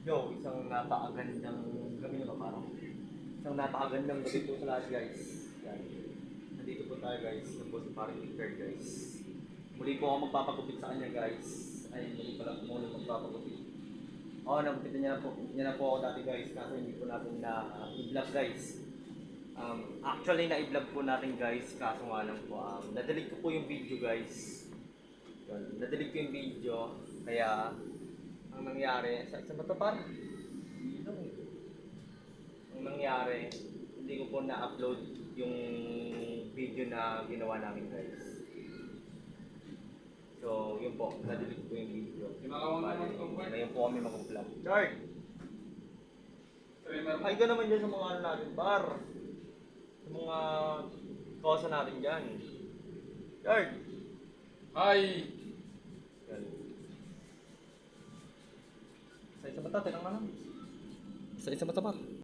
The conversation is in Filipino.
Yo, isang napakagandang gabi naman parang. Isang napakagandang gabi po sa lahat guys. Yan. Nandito po tayo guys. Ito po si parang Victor guys. Muli po ako magpapagupit sa kanya guys. Ay, muli pala po muli magpapagupit. Oo, nagupitan niya na po ako dati guys. Kaso hindi po natin na i-vlog guys. Actually, na-i-vlog po natin guys. Kaso nga lang po, na-delete ko po yung video guys. Yun, na-delete ko yung video. Kaya, ang nangyari, sa ba ito par? Ang nangyari, hindi ko po na-upload yung video na ginawa namin guys. So, yun po, na-delete ko yung video. Ngayon po kami mag-vlog. Chard! Ay ka naman dyan sa mga ano natin, bar. Sa mga kosa natin dyan. Chard! Hi! Yan. Sa isa mata, tinang lang. Sa isa mata par.